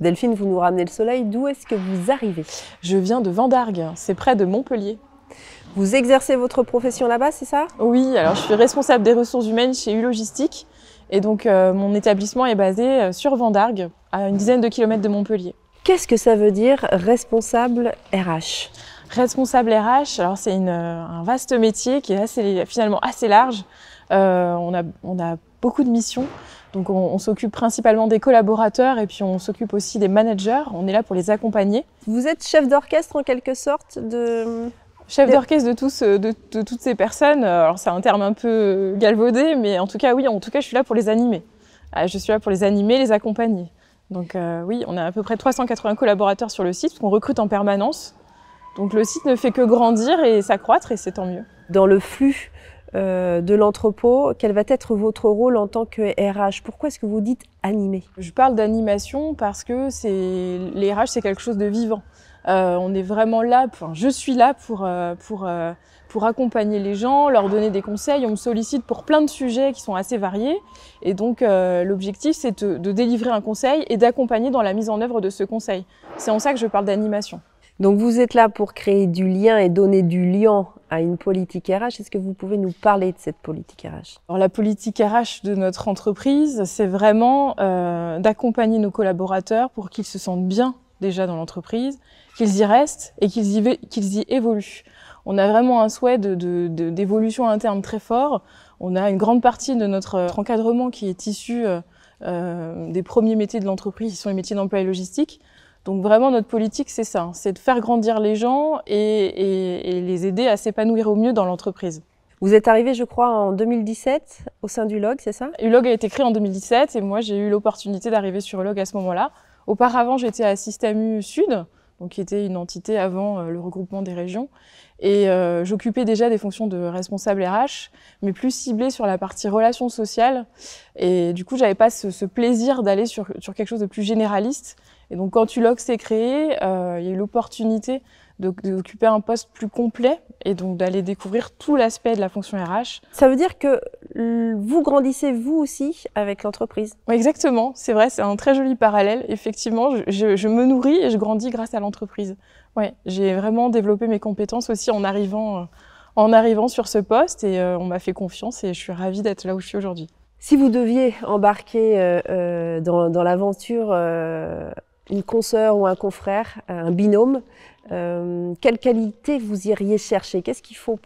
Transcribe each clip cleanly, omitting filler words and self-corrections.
Delphine, vous nous ramenez le soleil. D'où est-ce que vous arrivez? Je viens de Vendargues, c'est près de Montpellier. Vous exercez votre profession là-bas, c'est ça? Oui, alors je suis responsable des ressources humaines chez U-Logistique. Et donc mon établissement est basé sur Vendargues, à une dizaine de kilomètres de Montpellier. Qu'est-ce que ça veut dire responsable RH? Responsable RH, alors c'est un vaste métier qui est finalement assez large. On a beaucoup de missions. Donc on s'occupe principalement des collaborateurs et puis on s'occupe aussi des managers. On est là pour les accompagner. Vous êtes chef d'orchestre en quelque sorte Chef d'orchestre de toutes ces personnes. Alors c'est un terme un peu galvaudé, mais en tout cas oui, je suis là pour les animer. Je suis là pour les animer, les accompagner. Donc oui, on a à peu près 380 collaborateurs sur le site, parce qu'on recrute en permanence. Donc le site ne fait que grandir et s'accroître et c'est tant mieux. Dans le flux de l'entrepôt, quel va être votre rôle en tant que RH? Pourquoi est-ce que vous dites animer? Je parle d'animation parce que les RH, c'est quelque chose de vivant. On est vraiment là, je suis là pour accompagner les gens, leur donner des conseils. On me sollicite pour plein de sujets qui sont assez variés. Et donc l'objectif, c'est de délivrer un conseil et d'accompagner dans la mise en œuvre de ce conseil. C'est en ça que je parle d'animation. Donc vous êtes là pour créer du lien et donner du lien à une politique RH. Est-ce que vous pouvez nous parler de cette politique RH? Alors, la politique RH de notre entreprise, c'est vraiment d'accompagner nos collaborateurs pour qu'ils se sentent bien déjà dans l'entreprise, qu'ils y restent et qu'ils y évoluent. On a vraiment un souhait d'évolution interne très fort. On a une grande partie de notre encadrement qui est issu des premiers métiers de l'entreprise, qui sont les métiers d'emploi et logistique. Donc vraiment, notre politique, c'est ça, c'est de faire grandir les gens et les aider à s'épanouir au mieux dans l'entreprise. Vous êtes arrivé, je crois, en 2017 au sein d'Ulog, c'est ça? Ulog a été créé en 2017 et moi, j'ai eu l'opportunité d'arriver sur Ulog à ce moment-là. Auparavant, j'étais à Systamu Sud, donc qui était une entité avant le regroupement des régions. Et j'occupais déjà des fonctions de responsable RH, mais plus ciblée sur la partie relations sociales. Et du coup, j'avais pas ce plaisir d'aller sur quelque chose de plus généraliste. Et donc, quand Ulog s'est créé, il y a eu l'opportunité d'occuper un poste plus complet et donc d'aller découvrir tout l'aspect de la fonction RH. Ça veut dire que vous grandissez vous aussi avec l'entreprise? Oui, exactement, c'est vrai, c'est un très joli parallèle. Effectivement, je me nourris et je grandis grâce à l'entreprise. Ouais, j'ai vraiment développé mes compétences aussi en arrivant sur ce poste et on m'a fait confiance et je suis ravie d'être là où je suis aujourd'hui. Si vous deviez embarquer dans l'aventure une consoeur ou un confrère, un binôme, quelle qualité vous iriez chercher? Qu'est-ce qu'il faut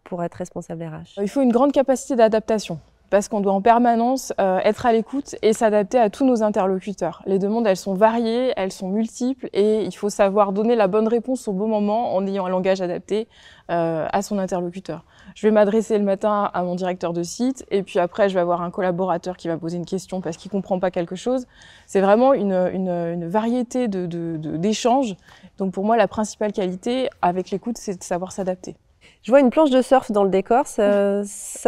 pour être responsable RH? Il faut une grande capacité d'adaptation. Parce qu'on doit en permanence être à l'écoute et s'adapter à tous nos interlocuteurs. Les demandes, elles sont variées, elles sont multiples et il faut savoir donner la bonne réponse au bon moment en ayant un langage adapté à son interlocuteur. Je vais m'adresser le matin à mon directeur de site et puis après, je vais avoir un collaborateur qui va poser une question parce qu'il comprend pas quelque chose. C'est vraiment une variété d'échanges. Donc pour moi, la principale qualité avec l'écoute, c'est de savoir s'adapter. Je vois une planche de surf dans le décor, ça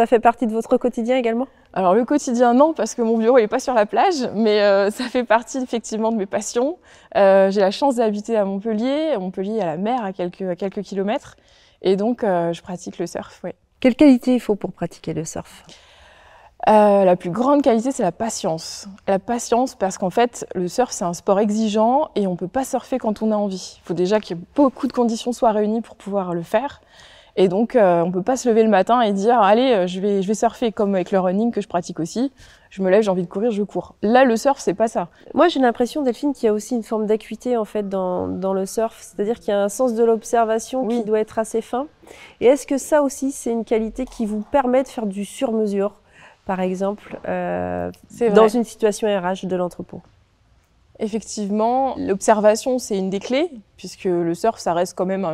fait partie de votre quotidien également? Alors le quotidien non, parce que mon bureau n'est pas sur la plage, mais ça fait partie effectivement de mes passions. J'ai la chance d'habiter à Montpellier. Montpellier il y a la mer à quelques kilomètres, et donc je pratique le surf. Ouais. Quelle qualité il faut pour pratiquer le surf? La plus grande qualité, c'est la patience. La patience parce qu'en fait, le surf, c'est un sport exigeant et on ne peut pas surfer quand on a envie. Il faut déjà que beaucoup de conditions soient réunies pour pouvoir le faire. Et donc, on ne peut pas se lever le matin et dire « Allez, je vais surfer » comme avec le running que je pratique aussi. Je me lève, j'ai envie de courir, je cours. Là, le surf, c'est pas ça. Moi, j'ai l'impression, Delphine, qu'il y a aussi une forme d'acuité en fait dans le surf. C'est-à-dire qu'il y a un sens de l'observation qui doit être assez fin. Et est-ce que ça aussi, c'est une qualité qui vous permet de faire du sur-mesure, par exemple, dans une situation RH de l'entrepôt? Effectivement, l'observation, c'est une des clés, puisque le surf, ça reste quand même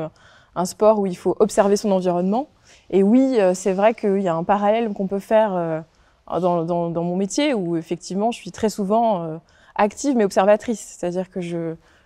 un sport où il faut observer son environnement. Et oui, c'est vrai qu'il y a un parallèle qu'on peut faire dans mon métier, où effectivement, je suis très souvent active mais observatrice. C'est-à-dire que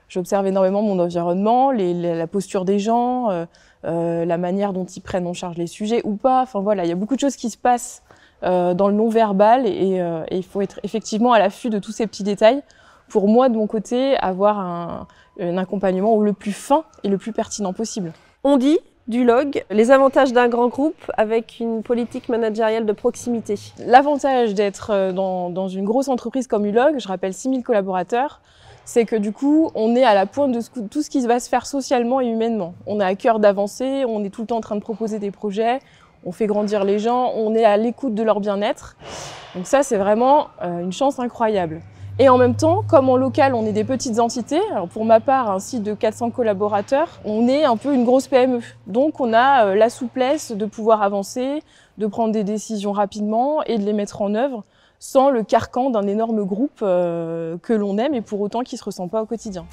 j'observe énormément mon environnement, la posture des gens, la manière dont ils prennent en charge les sujets ou pas. Enfin voilà, il y a beaucoup de choses qui se passent dans le non-verbal et il faut être effectivement à l'affût de tous ces petits détails pour moi, de mon côté, avoir un accompagnement le plus fin et le plus pertinent possible. On dit d'Ulog les avantages d'un grand groupe avec une politique managériale de proximité. L'avantage d'être dans une grosse entreprise comme Ulog, je rappelle 6000 collaborateurs, c'est que du coup, on est à la pointe de tout ce qui va se faire socialement et humainement. On a à cœur d'avancer, on est tout le temps en train de proposer des projets, on fait grandir les gens, on est à l'écoute de leur bien-être. Donc ça, c'est vraiment une chance incroyable. Et en même temps, comme en local, on est des petites entités, alors pour ma part, un site de 400 collaborateurs, on est un peu une grosse PME. Donc on a la souplesse de pouvoir avancer, de prendre des décisions rapidement et de les mettre en œuvre sans le carcan d'un énorme groupe que l'on aime et pour autant qui ne se ressent pas au quotidien.